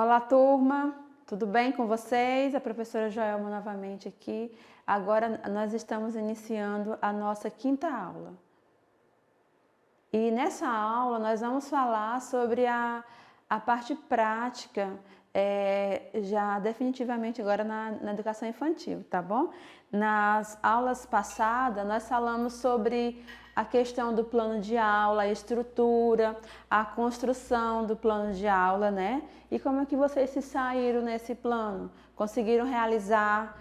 Olá, turma! Tudo bem com vocês? A professora Joelma novamente aqui. Agora nós estamos iniciando a nossa quinta aula. E nessa aula nós vamos falar sobre a parte prática, já definitivamente agora na educação infantil, tá bom? Nas aulas passadas nós falamos sobre a questão do plano de aula, a estrutura, a construção do plano de aula, né? E como é que vocês se saíram nesse plano? Conseguiram realizar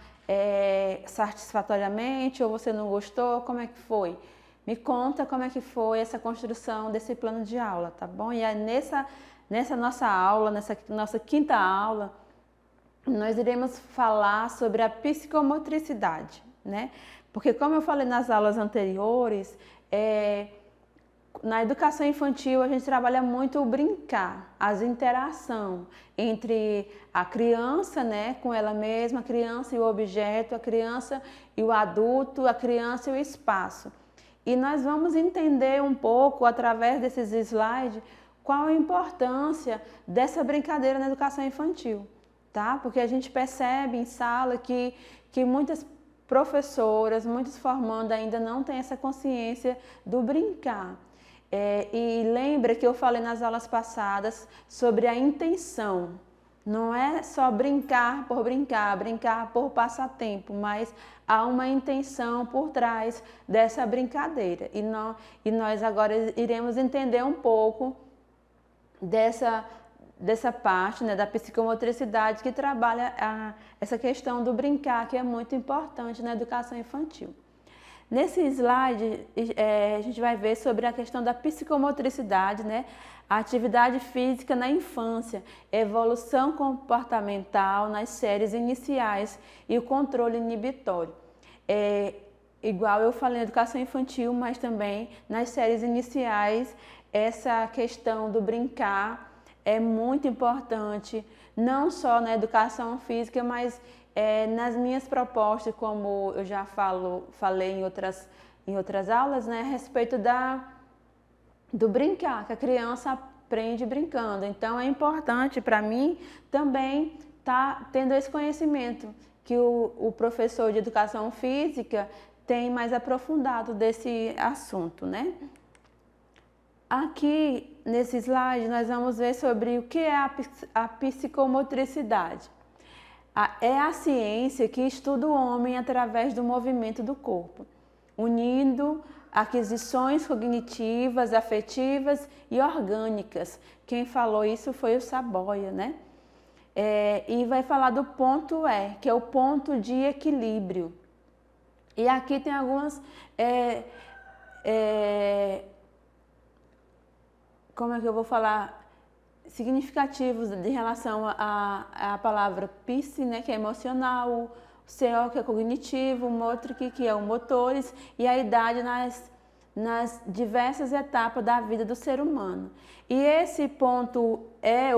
satisfatoriamente ou você não gostou? Como é que foi? Me conta como é que foi essa construção desse plano de aula, tá bom? E aí nessa nossa aula, nessa nossa quinta aula, nós iremos falar sobre a psicomotricidade, né? Porque como eu falei nas aulas anteriores, na educação infantil a gente trabalha muito o brincar, as interações entre a criança, né, com ela mesma, a criança e o objeto, a criança e o adulto, a criança e o espaço. E nós vamos entender um pouco, através desses slides, qual a importância dessa brincadeira na educação infantil, tá? Porque a gente percebe em sala que muitas professoras, muitos formandos ainda não têm essa consciência do brincar. E lembra que eu falei nas aulas passadas sobre a intenção. Não é só brincar, brincar por passatempo, mas há uma intenção por trás dessa brincadeira. E nós agora iremos entender um pouco dessa parte, né, da psicomotricidade que trabalha essa questão do brincar, que é muito importante na educação infantil. Nesse slide, a gente vai ver sobre a questão da psicomotricidade, né? A atividade física na infância, evolução comportamental nas séries iniciais e o controle inibitório. Igual eu falei na educação infantil, mas também nas séries iniciais, essa questão do brincar é muito importante, não só na educação física, mas nas minhas propostas, como eu já falei em outras aulas, né, a respeito do brincar, que a criança aprende brincando. Então é importante para mim também estar tendo esse conhecimento que o professor de educação física tem mais aprofundado desse assunto, né? Aqui nesse slide nós vamos ver sobre o que é a psicomotricidade. É a ciência que estuda o homem através do movimento do corpo, unindo aquisições cognitivas, afetivas e orgânicas. Quem falou isso foi o Saboia, né? E vai falar do ponto que é o ponto de equilíbrio. E aqui tem algumas como é que eu vou falar, significativos de relação à palavra psi, né, que é emocional, o CO, que é cognitivo, o motric, que é o motores, e a idade nas diversas etapas da vida do ser humano. E esse ponto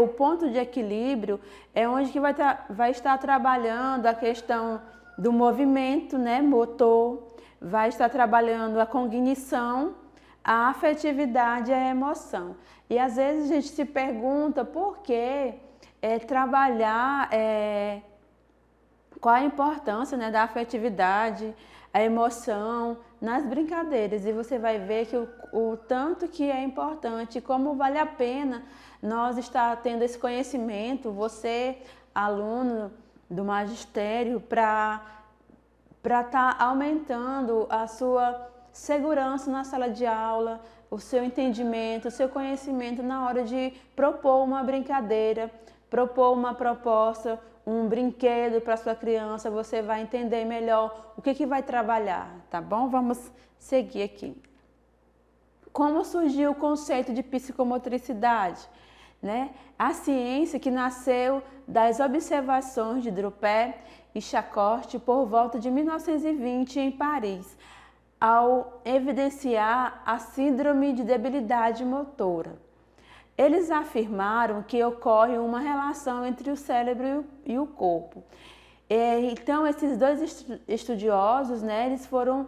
o ponto de equilíbrio, é onde que vai estar trabalhando a questão do movimento, né, motor, vai estar trabalhando a cognição, a afetividade e a emoção. E às vezes a gente se pergunta por que trabalhar, qual a importância, né, da afetividade, a emoção nas brincadeiras. E você vai ver que o tanto que é importante, como vale a pena nós estar tendo esse conhecimento, você, aluno do magistério, para estar aumentando a sua segurança na sala de aula, o seu entendimento, o seu conhecimento na hora de propor uma brincadeira, propor uma proposta, um brinquedo para sua criança. Você vai entender melhor o que vai trabalhar, tá bom? Vamos seguir aqui. Como surgiu o conceito de psicomotricidade? Né? A ciência que nasceu das observações de Druppé e Charcot por volta de 1920 em Paris, ao evidenciar a síndrome de debilidade motora. Eles afirmaram que ocorre uma relação entre o cérebro e o corpo. Então, esses dois estudiosos, né, eles foram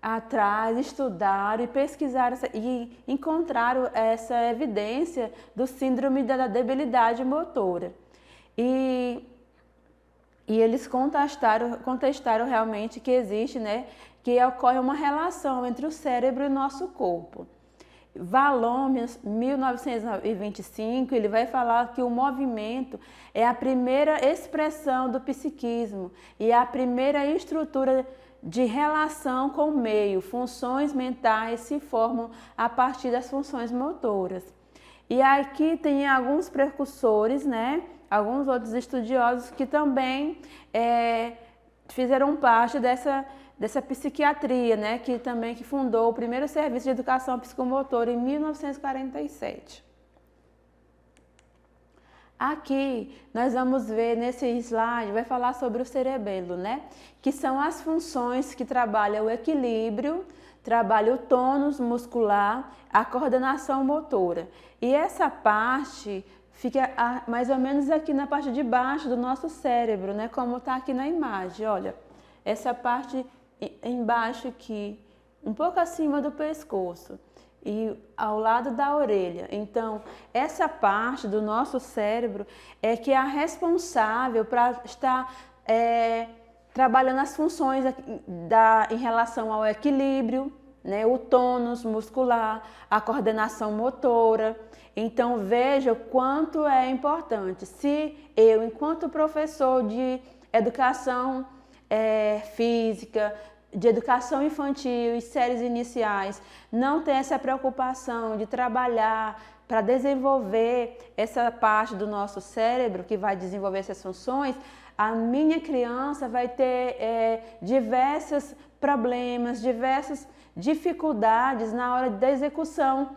atrás, estudaram e pesquisaram e encontraram essa evidência do síndrome da debilidade motora. E eles contestaram realmente que existe, né, que ocorre uma relação entre o cérebro e o nosso corpo. Vallon, 1925, ele vai falar que o movimento é a primeira expressão do psiquismo e a primeira estrutura de relação com o meio. Funções mentais se formam a partir das funções motoras. E aqui tem alguns precursores, né? Alguns outros estudiosos que também fizeram parte dessa psiquiatria, né? Que fundou o primeiro serviço de educação psicomotora em 1947. Aqui nós vamos ver nesse slide, vai falar sobre o cerebelo, né? Que são as funções que trabalham o equilíbrio, trabalha o tônus muscular, a coordenação motora. E essa parte fica mais ou menos aqui na parte de baixo do nosso cérebro, né? Como está aqui na imagem, olha. Essa parte embaixo aqui, um pouco acima do pescoço e ao lado da orelha. Então, essa parte do nosso cérebro é que é a responsável para estar trabalhando as funções em relação ao equilíbrio, né, o tônus muscular, a coordenação motora. Então, veja o quanto é importante. Se eu, enquanto professor de educação física, de educação infantil e séries iniciais, não ter essa preocupação de trabalhar para desenvolver essa parte do nosso cérebro que vai desenvolver essas funções, a minha criança vai ter diversos problemas, diversas dificuldades na hora da execução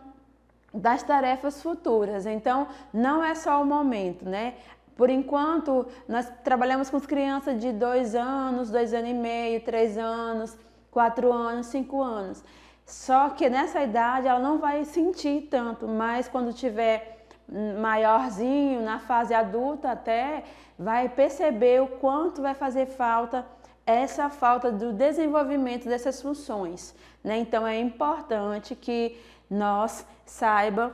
das tarefas futuras. Então, não é só o momento, né? Por enquanto, nós trabalhamos com crianças de 2 anos, 2 anos e meio, 3 anos, 4 anos, 5 anos. Só que nessa idade ela não vai sentir tanto, mas quando tiver maiorzinho, na fase adulta até, vai perceber o quanto vai fazer falta essa falta do desenvolvimento dessas funções, né? Então é importante que nós saibamos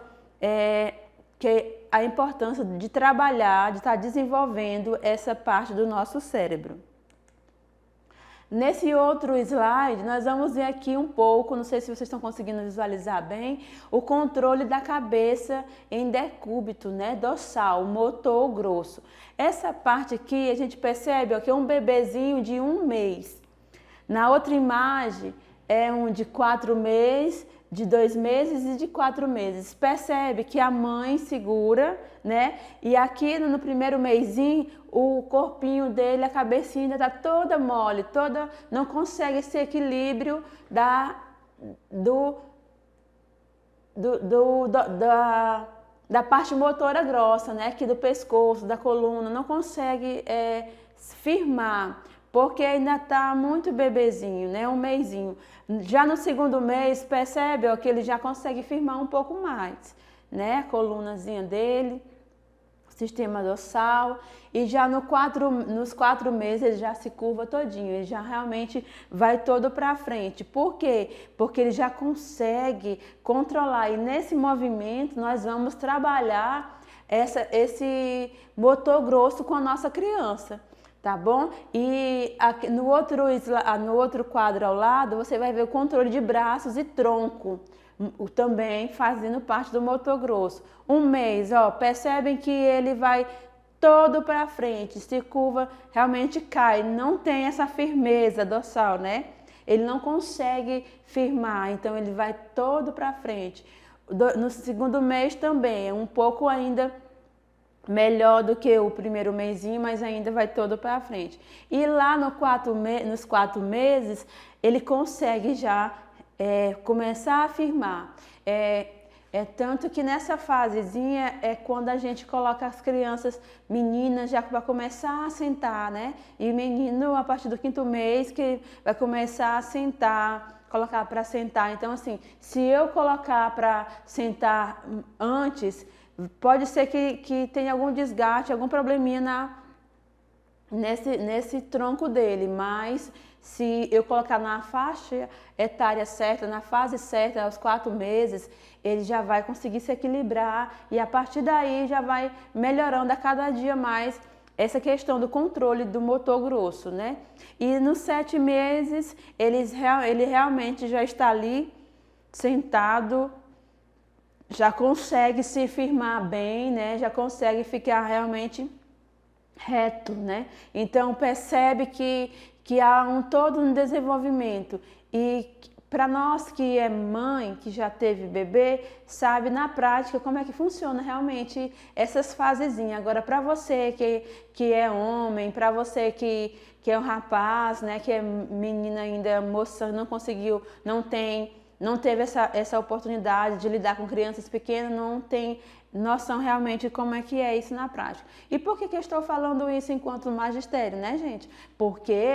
que a importância de trabalhar, de estar desenvolvendo essa parte do nosso cérebro. Nesse outro slide, nós vamos ver aqui um pouco, não sei se vocês estão conseguindo visualizar bem, o controle da cabeça em decúbito, né, dorsal, motor grosso. Essa parte aqui a gente percebe que é um bebezinho de 1 mês. Na outra imagem é um de 4 meses, de 2 meses e de 4 meses. Percebe que a mãe segura, né? E aqui no primeiro mêsinho, o corpinho dele, a cabecinha ainda está toda mole, não consegue esse equilíbrio da parte motora grossa, né? Aqui do pescoço, da coluna, não consegue firmar, porque ainda está muito bebezinho, né? 1 mêsinho. Já no segundo mês, percebe que ele já consegue firmar um pouco mais, né? A colunazinha dele, sistema dorsal, e já nos 4 meses ele já se curva todinho, ele já realmente vai todo para frente. Por quê? Porque ele já consegue controlar, e nesse movimento nós vamos trabalhar esse motor grosso com a nossa criança. Tá bom? E aqui, no outro quadro ao lado, você vai ver o controle de braços e tronco, também fazendo parte do motor grosso. 1 mês, percebem que ele vai todo para frente, se curva, realmente cai, não tem essa firmeza dorsal, né? Ele não consegue firmar, então ele vai todo para frente. No segundo mês também, é um pouco ainda melhor do que o primeiro mêsinho, mas ainda vai todo para frente. E lá nos 4 meses, ele consegue já começar a firmar. Tanto que nessa fasezinha é quando a gente coloca as crianças, meninas, já para começar a sentar, né? E menino, a partir do 5º mês, que vai começar a sentar, colocar para sentar. Então, assim, se eu colocar para sentar antes, pode ser que tenha algum desgaste, algum probleminha nesse tronco dele, mas se eu colocar na faixa etária certa, na fase certa, aos 4 meses, ele já vai conseguir se equilibrar e a partir daí já vai melhorando a cada dia mais essa questão do controle do motor grosso, né? E nos 7 meses, ele realmente já está ali sentado, já consegue se firmar bem, né? Já consegue ficar realmente reto, né? Então percebe que há todo um desenvolvimento e para nós que é mãe, que já teve bebê, sabe na prática como é que funciona realmente essas fasezinhas. Agora para você que é homem, para você que é um rapaz, né, que é menina ainda, moça, não conseguiu, não teve essa oportunidade de lidar com crianças pequenas, não tem noção realmente de como é que é isso na prática. E por que eu estou falando isso enquanto magistério, né, gente? Porque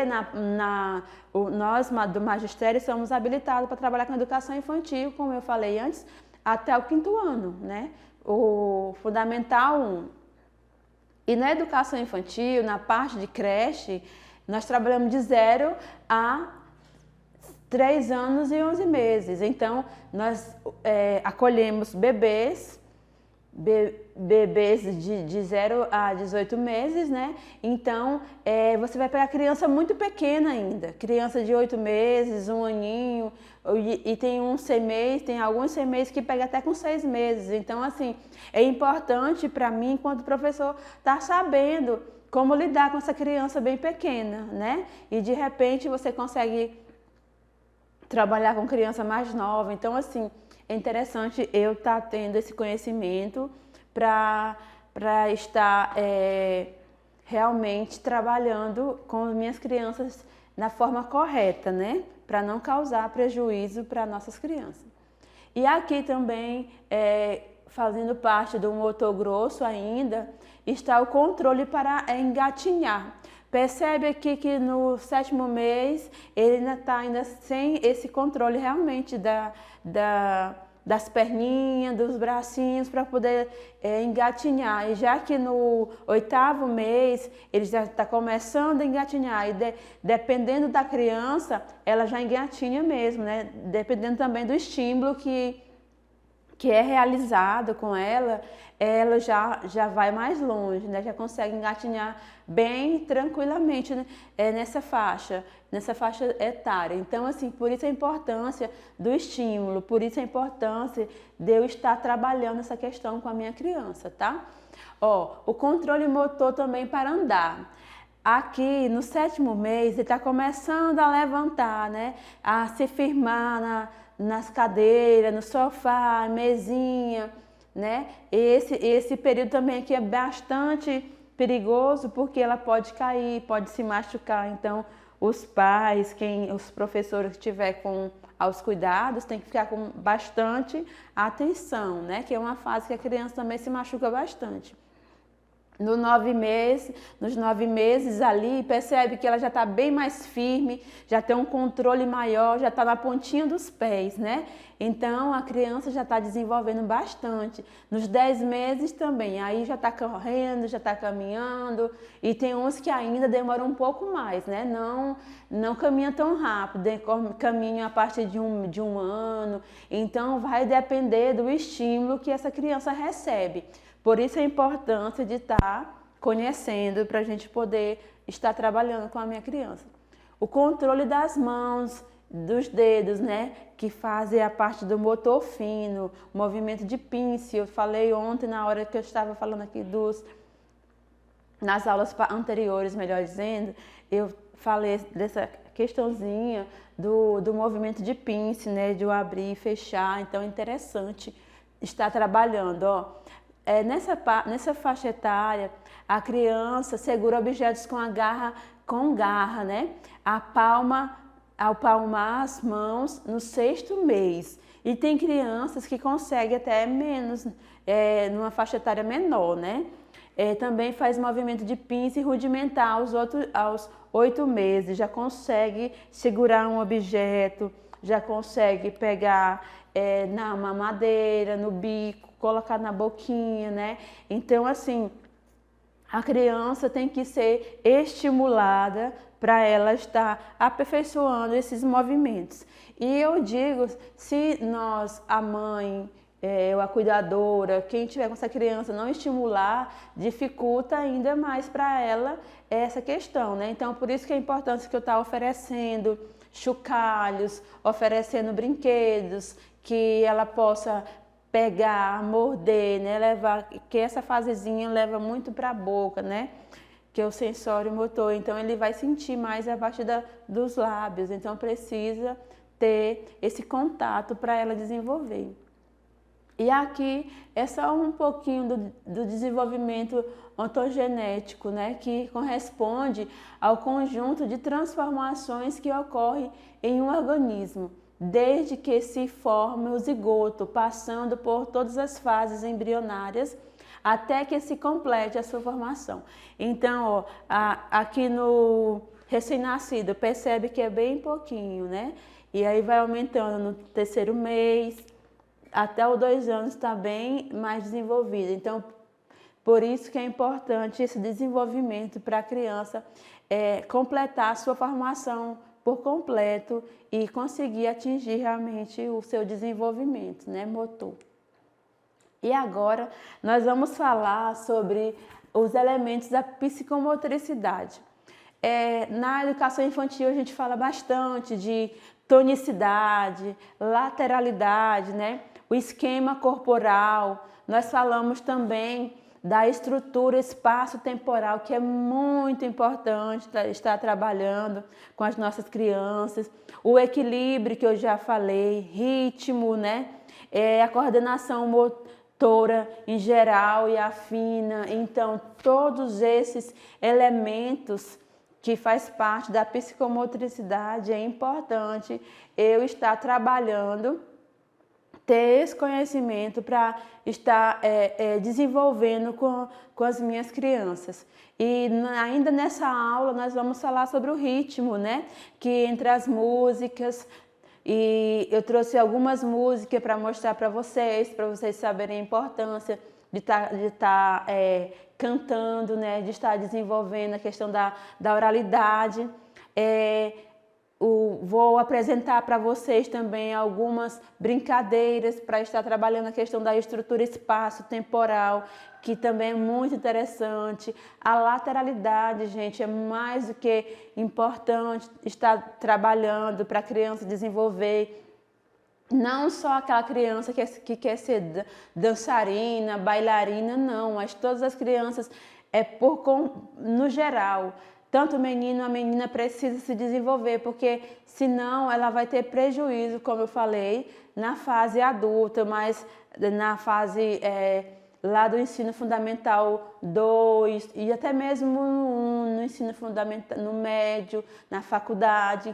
nós do magistério somos habilitados para trabalhar com educação infantil, como eu falei antes, até o 5º ano, né? O Fundamental 1. E na educação infantil, na parte de creche, nós trabalhamos de 0 a 3 anos e 11 meses. Então, nós acolhemos bebês de 0 a 18 meses, né? Então, você vai pegar criança muito pequena ainda, criança de 8 meses, 1 aninho, e tem um CMEI, tem alguns CMEIs que pega até com 6 meses. Então, assim, é importante para mim, enquanto professor, estar sabendo como lidar com essa criança bem pequena, né? E de repente você consegue trabalhar com criança mais nova. Então, assim, é interessante eu estar tendo esse conhecimento para estar realmente trabalhando com as minhas crianças na forma correta, né? Para não causar prejuízo para nossas crianças. E aqui também, fazendo parte do motor grosso ainda, está o controle para engatinhar. Percebe aqui que no 7º mês ele ainda está sem esse controle realmente das perninhas, dos bracinhos para poder engatinhar. E já que no 8º mês ele já está começando a engatinhar e dependendo da criança, ela já engatinha mesmo, né? Dependendo também do estímulo que é realizado com ela já vai mais longe, né? Já consegue engatinhar bem tranquilamente, né? nessa faixa etária. Então, assim, por isso a importância do estímulo, por isso a importância de eu estar trabalhando essa questão com a minha criança, tá? Ó, o controle motor também para andar. Aqui no 7º mês ele está começando a levantar, né? A se firmar nas cadeiras, no sofá, mesinha, né? Esse período também aqui é bastante perigoso porque ela pode cair, pode se machucar. Então, os pais, os professores que estiver aos cuidados, tem que ficar com bastante atenção, né? Que é uma fase que a criança também se machuca bastante. Nos 9 meses ali, percebe que ela já está bem mais firme, já tem um controle maior, já está na pontinha dos pés, né? Então, a criança já está desenvolvendo bastante. Nos 10 meses também, aí já está correndo, já está caminhando, e tem uns que ainda demoram um pouco mais, né? Não caminha tão rápido, caminha a partir de um ano. Então, vai depender do estímulo que essa criança recebe. Por isso a importância de estar conhecendo para a gente poder estar trabalhando com a minha criança. O controle das mãos, dos dedos, né? Que fazem a parte do motor fino, movimento de pince. Eu falei ontem, na hora que eu estava falando aqui nas aulas anteriores, melhor dizendo, eu falei dessa questãozinha do movimento de pince, né? De eu abrir e fechar. Então é interessante estar trabalhando, ó. Nessa faixa etária, a criança segura objetos com garra, né? Ao palmar as mãos no 6º mês. E tem crianças que conseguem até menos, numa faixa etária menor, né? Também faz movimento de pince rudimentar aos 8 meses. Já consegue segurar um objeto, já consegue pegar na mamadeira, no bico, colocar na boquinha, né? Então, assim, A criança tem que ser estimulada para ela estar aperfeiçoando esses movimentos. E eu digo, se nós, a mãe, ou a cuidadora, quem tiver com essa criança não estimular, dificulta ainda mais para ela essa questão, né? Então, por isso que é importante que eu estou oferecendo chocalhos, oferecendo brinquedos, que ela possa pegar, morder, né? Levar, que essa fasezinha leva muito para a boca, né? Que é o sensório motor, então ele vai sentir mais a partir dos lábios, então precisa ter esse contato para ela desenvolver. E aqui é só um pouquinho do desenvolvimento ontogenético, né, que corresponde ao conjunto de transformações que ocorrem em um organismo, desde que se forme o zigoto, passando por todas as fases embrionárias, até que se complete a sua formação. Então, ó, aqui no recém-nascido, percebe que é bem pouquinho, né? E aí vai aumentando no terceiro mês, até os 2 anos está bem mais desenvolvido. Então, por isso que é importante esse desenvolvimento para a criança completar a sua formação por completo e conseguir atingir realmente o seu desenvolvimento, né, motor. E agora nós vamos falar sobre os elementos da psicomotricidade. Na educação infantil a gente fala bastante de tonicidade, lateralidade, né? O esquema corporal. Nós falamos também da estrutura espaço-temporal, que é muito importante estar trabalhando com as nossas crianças. O equilíbrio, que eu já falei, ritmo, né? A coordenação motora em geral e a fina. Então, todos esses elementos que faz parte da psicomotricidade, é importante eu estar trabalhando, ter esse conhecimento para estar desenvolvendo com as minhas crianças. E ainda nessa aula nós vamos falar sobre o ritmo, né? Que entre as músicas, e eu trouxe algumas músicas para mostrar para vocês saberem a importância de estar cantando, né? De estar desenvolvendo a questão da oralidade. Vou apresentar para vocês também algumas brincadeiras para estar trabalhando a questão da estrutura espaço-temporal, que também é muito interessante. A lateralidade, gente, é mais do que importante estar trabalhando para a criança desenvolver. Não só aquela criança que quer ser dançarina, bailarina, não, mas todas as crianças, no geral. Tanto o menino, a menina precisa se desenvolver, porque senão ela vai ter prejuízo, como eu falei, na fase adulta, mas na fase lá do ensino fundamental 2 e até mesmo no ensino fundamental, no médio, na faculdade,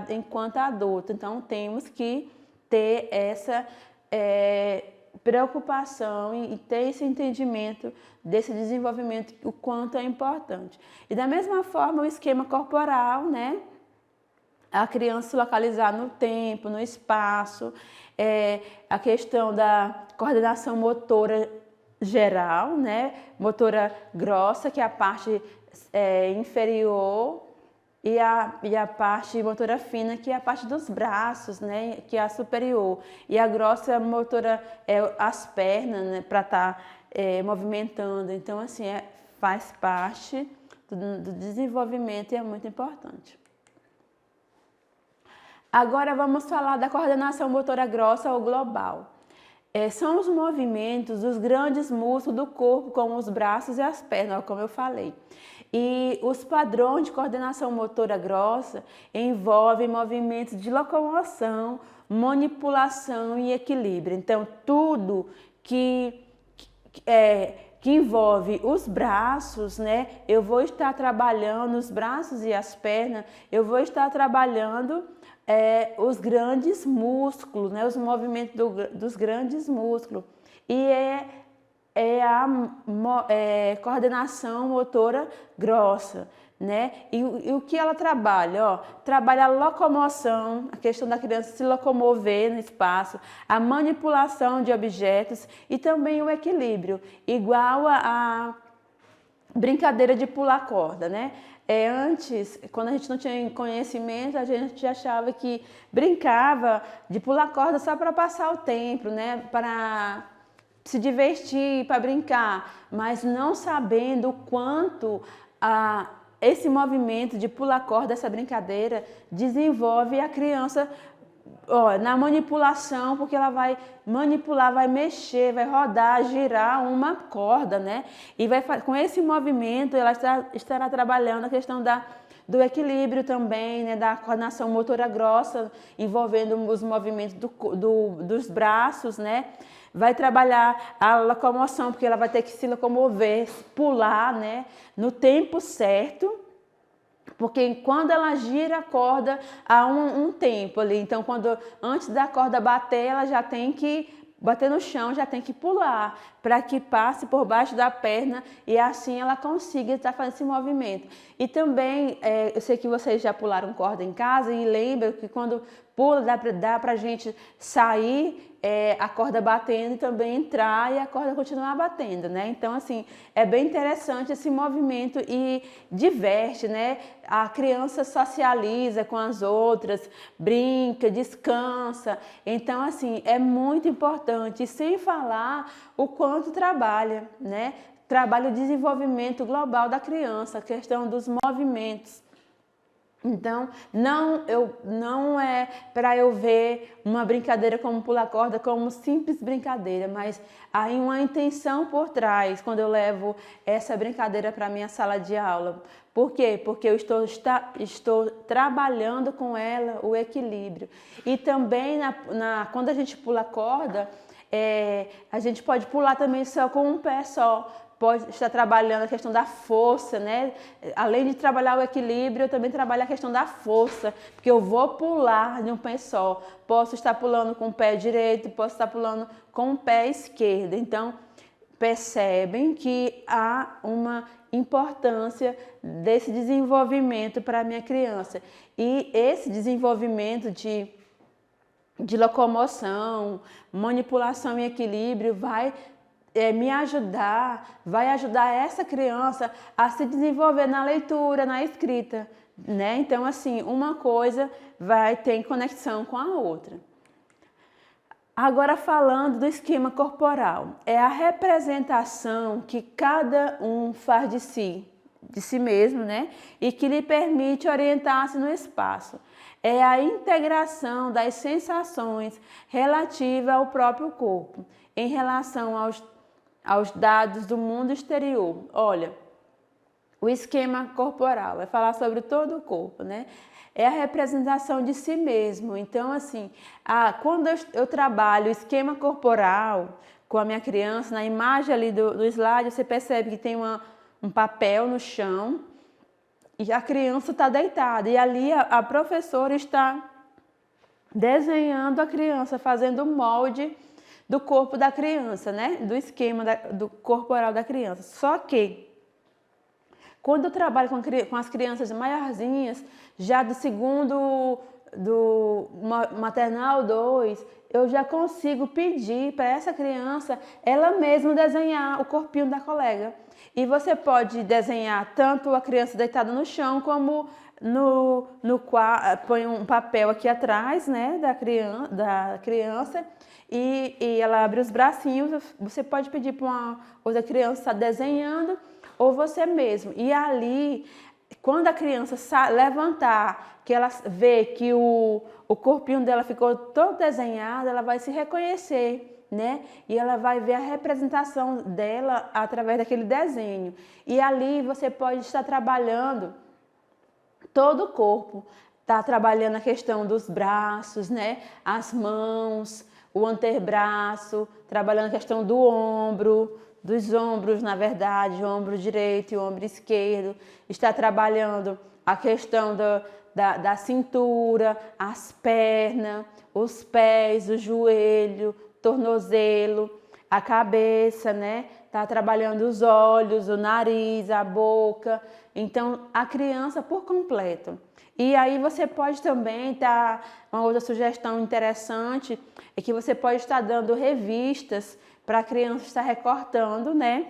enquanto adulto. Então temos que ter essa preocupação e ter esse entendimento desse desenvolvimento, o quanto é importante. E da mesma forma o esquema corporal, né? A criança se localizar no tempo, no espaço, a questão da coordenação motora geral, né? Motora grossa, que é a parte inferior, e a parte motora fina, que é a parte dos braços, né, que é a superior. E a grossa motora as pernas, né, para estar movimentando. Então, assim, faz parte do desenvolvimento e é muito importante. Agora vamos falar da coordenação motora grossa ou global. São os movimentos dos grandes músculos do corpo, como os braços e as pernas, como eu falei. E os padrões de coordenação motora grossa envolvem movimentos de locomoção, manipulação e equilíbrio. Então, tudo que envolve os braços, né? Eu vou estar trabalhando os braços e as pernas, eu vou estar trabalhando os grandes músculos, né? Os movimentos dos grandes músculos. E a coordenação motora grossa, né? E o que ela trabalha? Ó, trabalha a locomoção, a questão da criança se locomover no espaço, a manipulação de objetos e também o equilíbrio, igual brincadeira de pular corda, né? Antes, quando a gente não tinha conhecimento, a gente achava que brincava de pular corda só para passar o tempo, né? Para se divertir, para brincar, mas não sabendo o quanto esse movimento de pular corda, essa brincadeira, desenvolve a criança na manipulação, porque ela vai manipular, vai mexer, vai rodar, girar uma corda, né? E com esse movimento ela estará trabalhando a questão do equilíbrio também, né? Da coordenação motora grossa, envolvendo os movimentos dos braços, né? Vai trabalhar a locomoção, porque ela vai ter que se locomover, pular, né? No tempo certo. Porque quando ela gira a corda, há um tempo ali. Então, antes da corda bater, ela já tem que bater no chão, já tem que pular, para que passe por baixo da perna e assim ela consiga estar fazendo esse movimento. E também, eu sei que vocês já pularam corda em casa e lembram que quando pula, dá para a gente sair a corda batendo e também entrar e a corda continuar batendo, né? Então, assim, é bem interessante esse movimento e diverte, né? A criança socializa com as outras, brinca, descansa. Então, assim, é muito importante, sem falar o quanto trabalha, né? Trabalha o desenvolvimento global da criança, a questão dos movimentos. Então, não é para eu ver uma brincadeira como pular corda como simples brincadeira, mas há uma intenção por trás quando eu levo essa brincadeira para a minha sala de aula. Por quê? Porque eu estou trabalhando com ela o equilíbrio. E também, quando a gente pula corda, a gente pode pular também só com um pé só. Pode estar trabalhando a questão da força, né? Além de trabalhar o equilíbrio, eu também trabalho a questão da força, porque eu vou pular de um pé só. Posso estar pulando com o pé direito, posso estar pulando com o pé esquerdo. Então, percebem que há uma importância desse desenvolvimento para a minha criança. E esse desenvolvimento de locomoção, manipulação e equilíbrio vai vai ajudar essa criança a se desenvolver na leitura, na escrita, né? Então, assim, uma coisa vai ter conexão com a outra. Agora, falando do esquema corporal, é a representação que cada um faz de si mesmo, né? E que lhe permite orientar-se no espaço. É a integração das sensações relativas ao próprio corpo, em relação aos dados do mundo exterior. Olha, o esquema corporal vai falar sobre todo o corpo, né? É a representação de si mesmo. Então, assim, quando eu trabalho o esquema corporal com a minha criança, na imagem ali do slide, você percebe que tem um papel no chão e a criança está deitada. E ali a professora está desenhando a criança, fazendo o molde do corpo da criança, né? Do esquema do corporal da criança. Só que, quando eu trabalho com as crianças maiorzinhas, já do maternal 2, eu já consigo pedir para essa criança ela mesma desenhar o corpinho da colega. E você pode desenhar tanto a criança deitada no chão, como põe um papel aqui atrás, né, da criança e ela abre os bracinhos. Você pode pedir para uma outra criança estar desenhando, ou você mesmo. E ali, quando a criança levantar, que ela vê que o corpinho dela ficou todo desenhado, ela vai se reconhecer, né? E ela vai ver a representação dela através daquele desenho. E ali você pode estar trabalhando todo o corpo. Tá trabalhando a questão dos braços, né? As mãos, o antebraço, trabalhando a questão do ombro, dos ombros, na verdade, o ombro direito e o ombro esquerdo. Está trabalhando a questão da cintura, as pernas, os pés, o joelho, tornozelo, a cabeça, né? Está trabalhando os olhos, o nariz, a boca. Então, a criança por completo. E aí você pode também uma outra sugestão interessante é que você pode estar dando revistas para a criança estar recortando, né?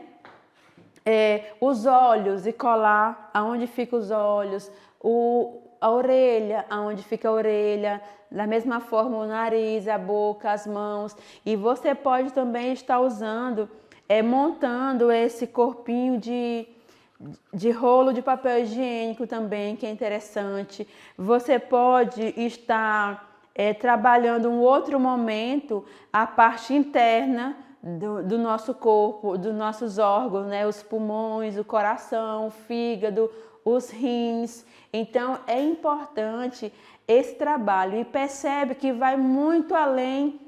Os olhos e colar aonde ficam os olhos, a orelha, aonde fica a orelha, da mesma forma o nariz, a boca, as mãos. E você pode também estar usando, montando esse corpinho de rolo de papel higiênico também, que é interessante. Você pode estar trabalhando um outro momento, a parte interna do nosso corpo, dos nossos órgãos, né? Os pulmões, o coração, o fígado, os rins. Então é importante esse trabalho e percebe que vai muito além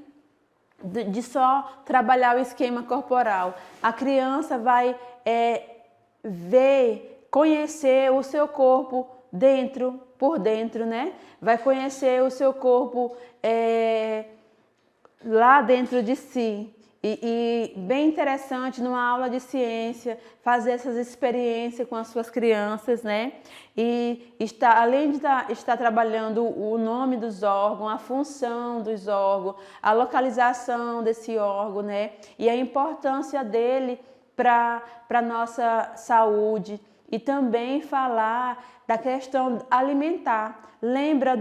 de só trabalhar o esquema corporal. A criança vai ver, conhecer o seu corpo por dentro, né? Vai conhecer o seu corpo lá dentro de si. E bem interessante, numa aula de ciência, fazer essas experiências com as suas crianças, né? E além de estar trabalhando o nome dos órgãos, a função dos órgãos, a localização desse órgão, né? E a importância dele para a nossa saúde. E também falar da questão alimentar. Lembra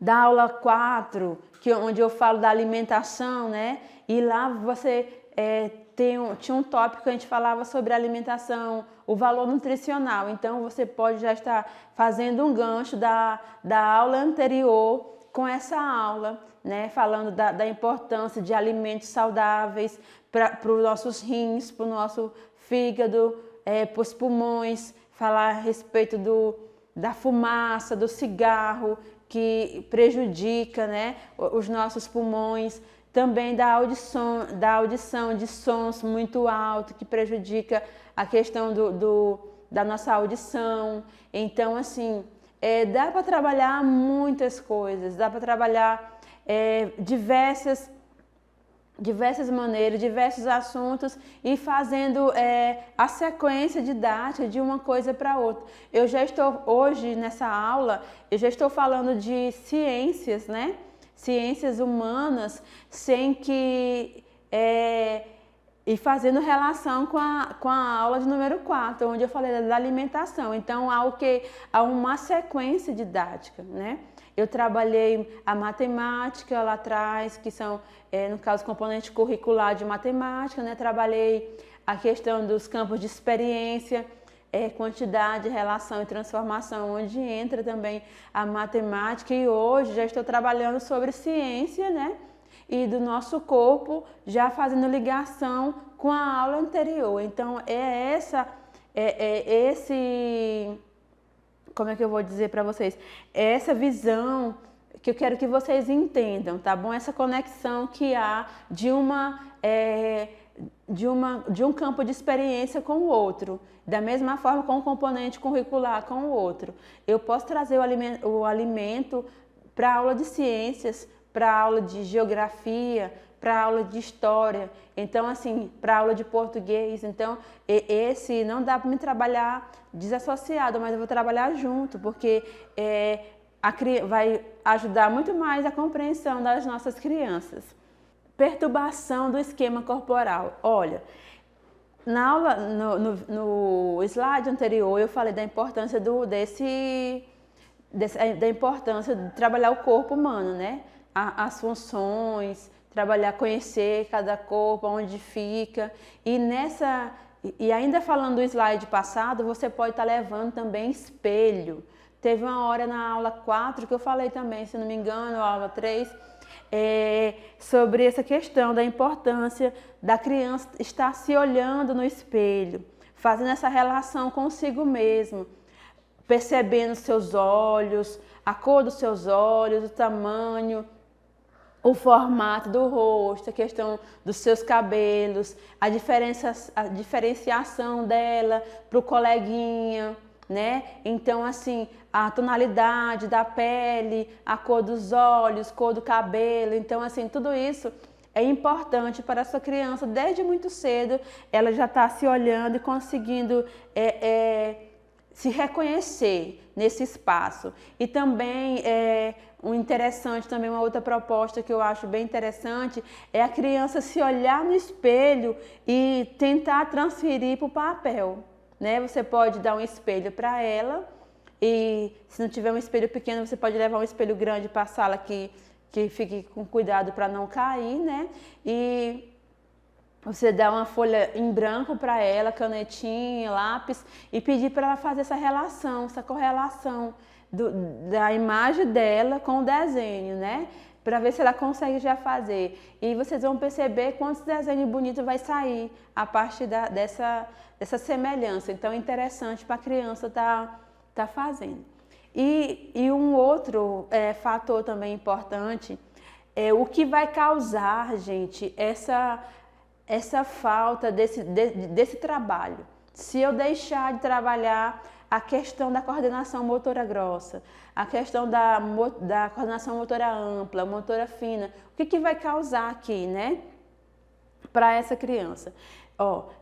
da aula 4, onde eu falo da alimentação, né? E lá você tinha um tópico que a gente falava sobre alimentação, o valor nutricional. Então você pode já estar fazendo um gancho da aula anterior com essa aula, né? Falando da importância de alimentos saudáveis para os nossos rins, para o nosso fígado, para os pulmões, falar a respeito da fumaça, do cigarro, que prejudica, né, os nossos pulmões, também da audição de sons muito altos, que prejudica a questão da nossa audição. Então, assim, dá para trabalhar muitas coisas, dá para trabalhar diversas maneiras, diversos assuntos e fazendo a sequência didática de uma coisa para outra. Eu já estou, hoje nessa aula, eu já estou falando de ciências, né? Ciências humanas, sem que... e fazendo relação com a aula de número 4, onde eu falei da alimentação. Então, há uma sequência didática, né? Eu trabalhei a matemática lá atrás, que são, no caso, componente curricular de matemática, né? Trabalhei a questão dos campos de experiência, quantidade, relação e transformação, onde entra também a matemática. E hoje já estou trabalhando sobre ciência, né? E do nosso corpo, já fazendo ligação com a aula anterior. Então, como é que eu vou dizer para vocês? É essa visão que eu quero que vocês entendam, tá bom? Essa conexão que há de um campo de experiência com o outro, da mesma forma com o componente curricular com o outro. Eu posso trazer o alimento para a aula de ciências, para a aula de geografia, para a aula de história, então assim, para a aula de português. Então esse não dá para me trabalhar desassociado, mas eu vou trabalhar junto, porque vai ajudar muito mais a compreensão das nossas crianças. Perturbação do esquema corporal. Olha, na aula, no slide anterior, eu falei da importância da importância de trabalhar o corpo humano, né? As funções, trabalhar, conhecer cada corpo, onde fica. E ainda falando do slide passado, você pode estar levando também espelho. Teve uma hora na aula 4 que eu falei também, se não me engano, aula 3, sobre essa questão da importância da criança estar se olhando no espelho, fazendo essa relação consigo mesmo, percebendo seus olhos, a cor dos seus olhos, o tamanho, o formato do rosto, a questão dos seus cabelos, a diferenciação dela para o coleguinha, né? Então, assim, a tonalidade da pele, a cor dos olhos, cor do cabelo. Então, assim, tudo isso é importante para a sua criança. Desde muito cedo, ela já está se olhando e conseguindo se reconhecer nesse espaço. E também um interessante, também uma outra proposta que eu acho bem interessante, é a criança se olhar no espelho e tentar transferir para o papel, né? Você pode dar um espelho para ela e se não tiver um espelho pequeno, você pode levar um espelho grande para a sala que fique com cuidado para não cair, né? E você dá uma folha em branco para ela, canetinha, lápis, e pedir para ela fazer essa relação, essa correlação da imagem dela com o desenho, né? Para ver se ela consegue já fazer. E vocês vão perceber quantos desenhos bonitos vai sair a partir dessa semelhança. Então é interessante para a criança tá fazendo. E um outro fator também importante é o que vai causar, gente, essa falta desse trabalho. Se eu deixar de trabalhar a questão da coordenação motora grossa, a questão da coordenação motora ampla, motora fina, o que vai causar aqui, né, para essa criança?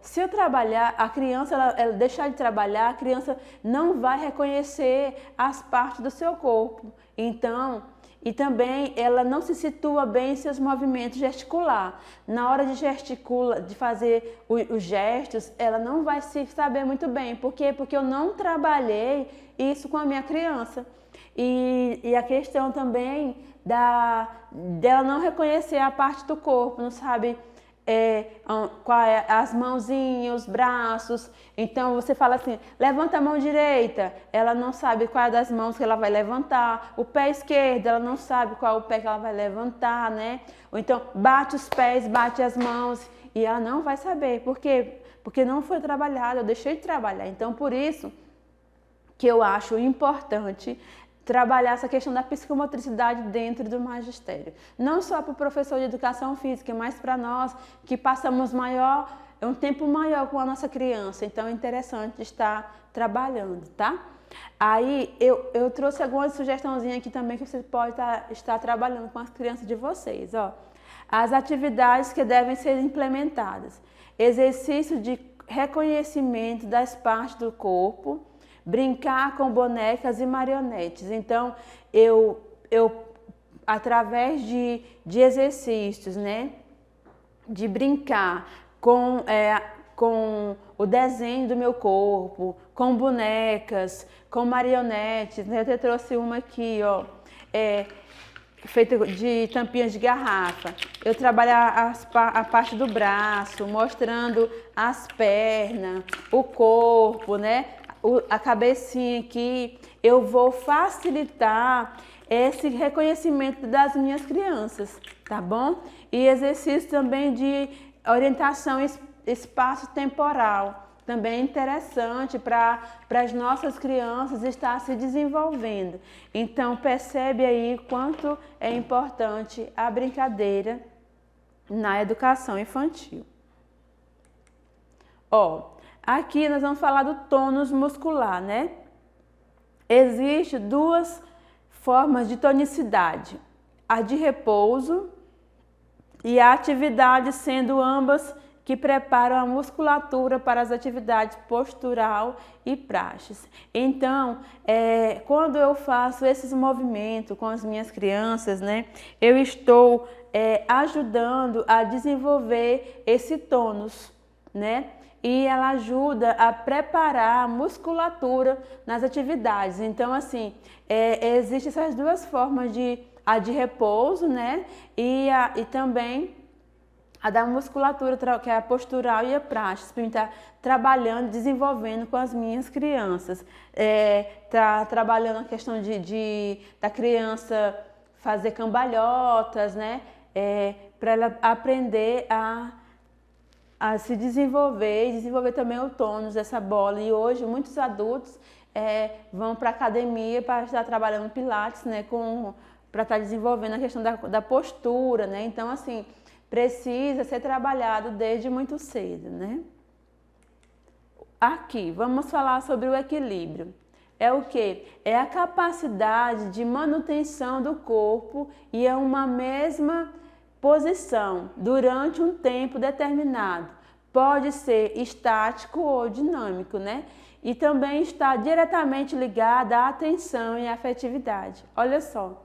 Se eu trabalhar, a criança, ela deixar de trabalhar, a criança não vai reconhecer as partes do seu corpo. Então, e também ela não se situa bem em seus movimentos gesticular. Na hora de fazer os gestos, ela não vai se saber muito bem. Por quê? Porque eu não trabalhei isso com a minha criança. E a questão também dela não reconhecer a parte do corpo, não sabe as mãozinhas, os braços. Então você fala assim, levanta a mão direita, ela não sabe qual é das mãos que ela vai levantar. O pé esquerdo, ela não sabe qual é o pé que ela vai levantar, né? Ou então bate os pés, bate as mãos, e ela não vai saber. Por quê? Porque não foi trabalhado, eu deixei de trabalhar. Então por isso que eu acho importante trabalhar essa questão da psicomotricidade dentro do magistério. Não só para o professor de educação física, mas para nós que passamos um tempo maior com a nossa criança. Então é interessante estar trabalhando, tá? Aí eu trouxe algumas sugestãozinhas aqui também que você pode estar trabalhando com as crianças de vocês. As atividades que devem ser implementadas. Exercício de reconhecimento das partes do corpo, brincar com bonecas e marionetes. Então, eu através de exercícios, né, de brincar com o desenho do meu corpo, com bonecas, com marionetes, né? Eu até trouxe uma aqui, feita de tampinhas de garrafa. Eu trabalho a parte do braço, mostrando as pernas, o corpo, né? A cabecinha aqui, eu vou facilitar esse reconhecimento das minhas crianças, tá bom? E exercício também de orientação espaço-temporal, também é interessante para as nossas crianças estar se desenvolvendo. Então percebe aí quanto é importante a brincadeira na educação infantil. Aqui nós vamos falar do tônus muscular, né? Existem duas formas de tonicidade, a de repouso e a atividade, sendo ambas que preparam a musculatura para as atividades postural e praxis. Então, quando eu faço esses movimentos com as minhas crianças, né, eu estou ajudando a desenvolver esse tônus, né? E ela ajuda a preparar a musculatura nas atividades. Então, assim, existem essas duas formas a de repouso, né? E também a da musculatura, que é a postural e a praxis, para estar trabalhando, desenvolvendo com as minhas crianças. Tá trabalhando a questão da criança fazer cambalhotas, né? Para ela aprender a se desenvolver e desenvolver também o tônus dessa bola. E hoje muitos adultos vão para a academia para estar trabalhando pilates, né, para estar desenvolvendo a questão da postura, né? Então, assim, precisa ser trabalhado desde muito cedo, né? Aqui, vamos falar sobre o equilíbrio. É o quê? É a capacidade de manutenção do corpo e é uma mesma posição durante um tempo determinado, pode ser estático ou dinâmico, né? E também está diretamente ligada à atenção e à afetividade. Olha só,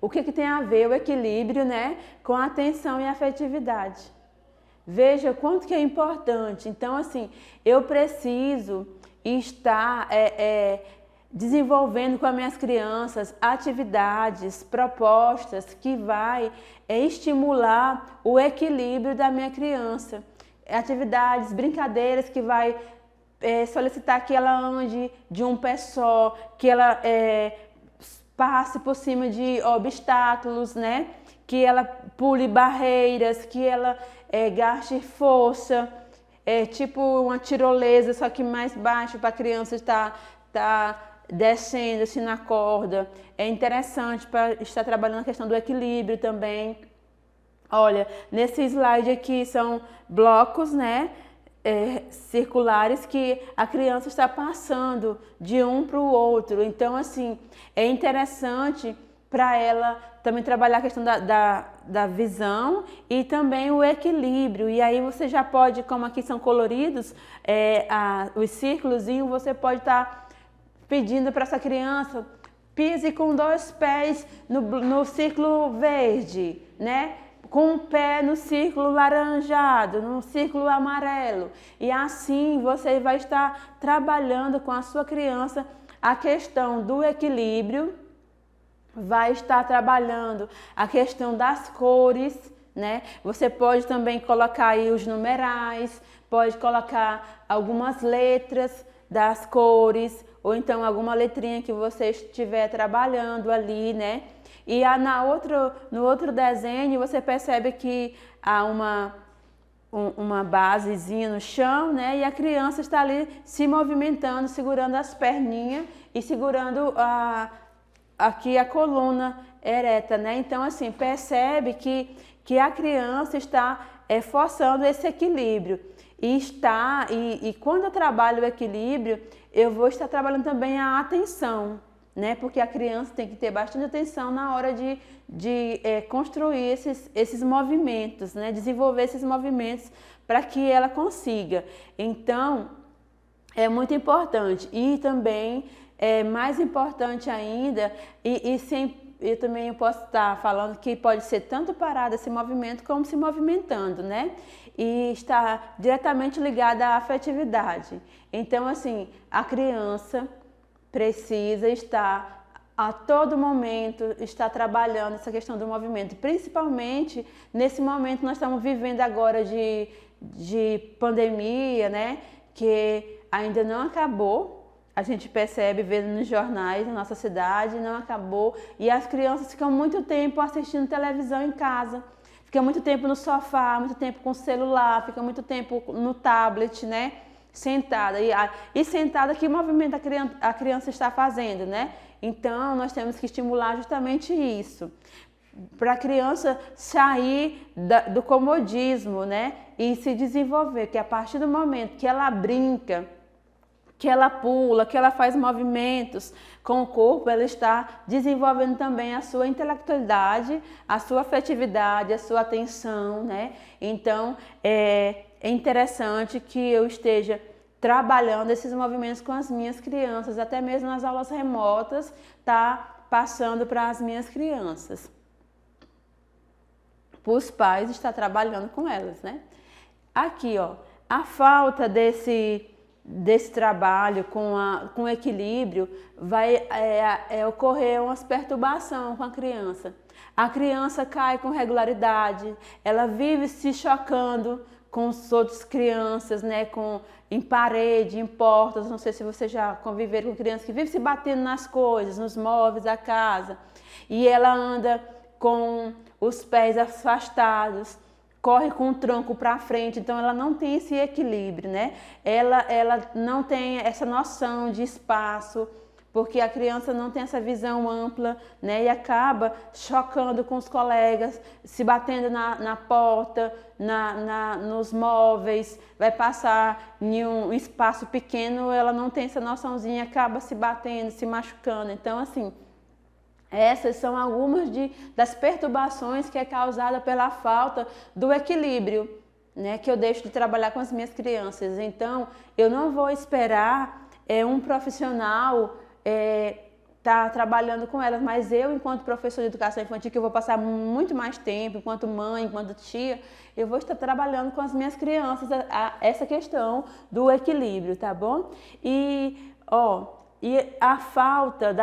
o que tem a ver o equilíbrio, né, com a atenção e a afetividade. Veja quanto que é importante. Então, assim, eu preciso estar desenvolvendo com as minhas crianças atividades, propostas que vai estimular o equilíbrio da minha criança. Atividades, brincadeiras que vai solicitar que ela ande de um pé só, que ela passe por cima de obstáculos, né? Que ela pule barreiras, que ela gaste força, tipo uma tirolesa, só que mais baixo para a criança estar descendo assim na corda. É interessante para estar trabalhando a questão do equilíbrio também. Olha, nesse slide aqui são blocos, né? Circulares que a criança está passando de um para o outro. Então, assim, é interessante para ela também trabalhar a questão da visão e também o equilíbrio. E aí você já pode, como aqui são coloridos, os círculos, você pode estar pedindo para essa criança, pise com 2 pés no círculo verde, né? Com um pé no círculo laranjado, no círculo amarelo. E assim você vai estar trabalhando com a sua criança a questão do equilíbrio, vai estar trabalhando a questão das cores, né? Você pode também colocar aí os numerais, pode colocar algumas letras das cores, ou então alguma letrinha que você estiver trabalhando ali, né? E no outro desenho você percebe que há uma basezinha no chão, né? E a criança está ali se movimentando, segurando as perninhas e segurando aqui a coluna ereta, né? Então, assim, percebe que a criança está forçando esse equilíbrio. E quando eu trabalho o equilíbrio, eu vou estar trabalhando também a atenção, né? Porque a criança tem que ter bastante atenção na hora de construir esses movimentos, né? Desenvolver esses movimentos para que ela consiga. Então, é muito importante. E também é mais importante ainda, eu também posso estar falando que pode ser tanto parado esse movimento como se movimentando, né? E está diretamente ligada à afetividade. Então, assim, a criança precisa estar a todo momento, estar trabalhando essa questão do movimento, principalmente nesse momento que nós estamos vivendo agora de pandemia, né? Que ainda não acabou. A gente percebe, vendo nos jornais da nossa cidade, não acabou. E as crianças ficam muito tempo assistindo televisão em casa. Fica muito tempo no sofá, muito tempo com o celular, fica muito tempo no tablet, né? Sentada. E sentada, que movimento a criança está fazendo, né? Então, nós temos que estimular justamente isso. Para a criança sair do comodismo, né? E se desenvolver, que a partir do momento que ela brinca, que ela pula, que ela faz movimentos com o corpo, ela está desenvolvendo também a sua intelectualidade, a sua afetividade, a sua atenção, né? Então, é interessante que eu esteja trabalhando esses movimentos com as minhas crianças, até mesmo nas aulas remotas, tá passando para as minhas crianças. Para os pais estar trabalhando com elas, né? Aqui, ó, a falta desse trabalho com equilíbrio vai ocorrer umas perturbações com a criança. A criança cai com regularidade, ela vive se chocando com as outras crianças, né, em parede, em portas. Não sei se você já conviveram com crianças que vivem se batendo nas coisas, nos móveis da casa. E ela anda com os pés afastados, corre com o tronco para frente, então ela não tem esse equilíbrio, né? Ela não tem essa noção de espaço, porque a criança não tem essa visão ampla, né? E acaba chocando com os colegas, se batendo na porta, nos móveis, vai passar em um espaço pequeno, ela não tem essa noçãozinha, acaba se batendo, se machucando. Então, assim, essas são algumas das perturbações que é causada pela falta do equilíbrio, né, que eu deixo de trabalhar com as minhas crianças. Então, eu não vou esperar um profissional tá trabalhando com elas, mas eu, enquanto professor de educação infantil, que eu vou passar muito mais tempo, enquanto mãe, enquanto tia, eu vou estar trabalhando com as minhas crianças essa questão do equilíbrio, tá bom? E a falta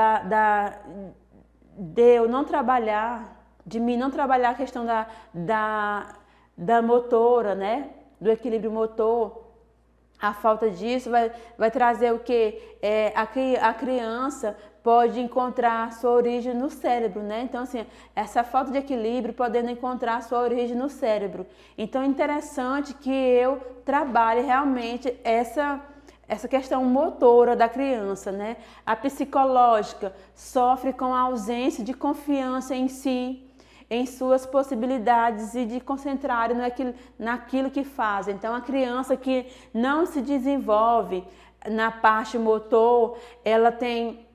de eu não trabalhar, de mim não trabalhar a questão da motora, né? Do equilíbrio motor. A falta disso vai trazer o quê? A criança pode encontrar sua origem no cérebro, né? Então, assim, essa falta de equilíbrio podendo encontrar sua origem no cérebro. Então, é interessante que eu trabalhe realmente essa questão motora da criança, né? A psicológica sofre com a ausência de confiança em si, em suas possibilidades e de concentrar naquilo que faz. Então, a criança que não se desenvolve na parte motor, ela tem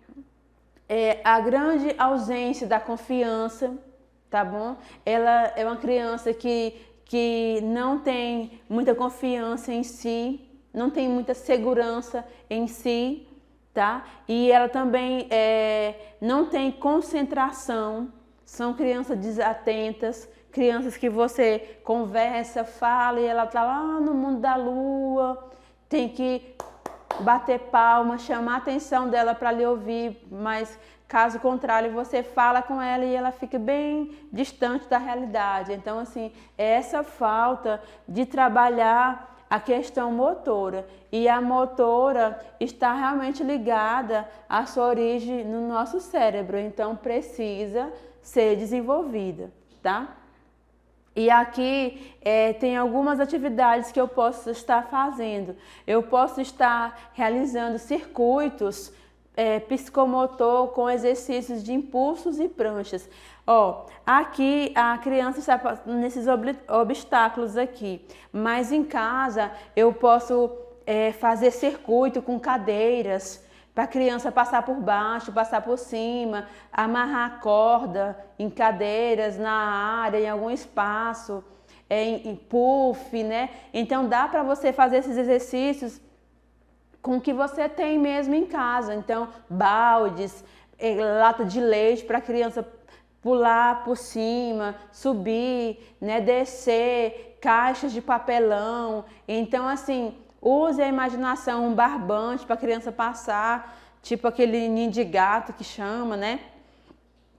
a grande ausência da confiança, tá bom? Ela é uma criança que não tem muita confiança em si, não tem muita segurança em si, tá? E ela também não tem concentração. São crianças desatentas, crianças que você conversa, fala e ela tá lá no mundo da lua, tem que bater palma, chamar a atenção dela para lhe ouvir, mas caso contrário você fala com ela e ela fica bem distante da realidade. Então, assim, é essa falta de trabalhar a questão motora, e a motora está realmente ligada à sua origem no nosso cérebro, então precisa ser desenvolvida, tá? E aqui tem algumas atividades que eu posso estar fazendo. Eu posso estar realizando circuitos psicomotor com exercícios de impulsos e pranchas. Aqui a criança está nesses obstáculos aqui, mas em casa eu posso fazer circuito com cadeiras, para a criança passar por baixo, passar por cima, amarrar a corda em cadeiras, na área, em algum espaço, em puff, né? Então dá para você fazer esses exercícios com o que você tem mesmo em casa. Então, baldes, lata de leite para a criança pular por cima, subir, né? Descer, caixas de papelão. Então, assim, use a imaginação, um barbante para a criança passar, tipo aquele ninho de gato que chama, né?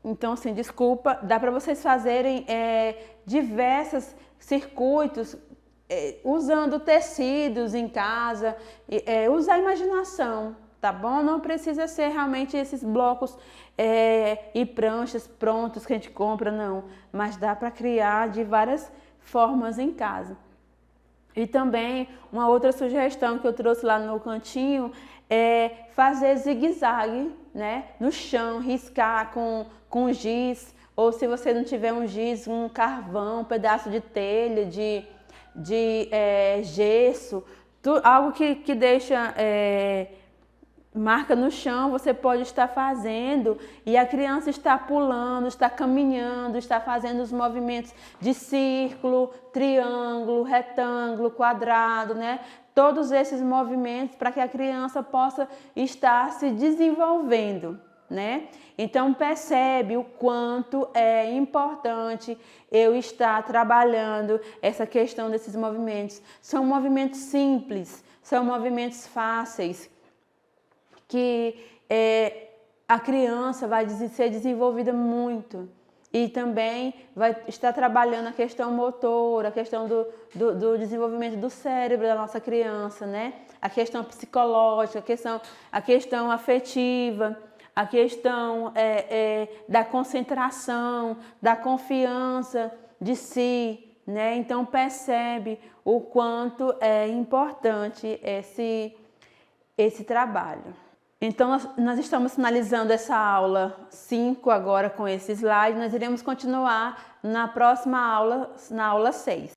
Então, assim, desculpa, dá para vocês fazerem diversos circuitos usando tecidos em casa, usar a imaginação, tá bom? Não precisa ser realmente esses blocos e pranchas prontos que a gente compra, não. Mas dá para criar de várias formas em casa. E também uma outra sugestão que eu trouxe lá no cantinho é fazer zigue-zague, né? No chão, riscar com giz, ou se você não tiver um giz, um carvão, um pedaço de telha, de gesso, algo que deixa marca no chão, você pode estar fazendo e a criança está pulando, está caminhando, está fazendo os movimentos de círculo, triângulo, retângulo, quadrado, né? Todos esses movimentos para que a criança possa estar se desenvolvendo, né? Então percebe o quanto é importante eu estar trabalhando essa questão desses movimentos. São movimentos simples, são movimentos fáceis, que a criança vai ser desenvolvida muito. E também vai estar trabalhando a questão motora, a questão do desenvolvimento do cérebro da nossa criança, né? A questão psicológica, a questão afetiva, a questão da concentração, da confiança de si, né? Então percebe o quanto é importante esse trabalho. Então, nós estamos finalizando essa aula 5 agora com esse slide. Nós iremos continuar na próxima aula, na aula 6.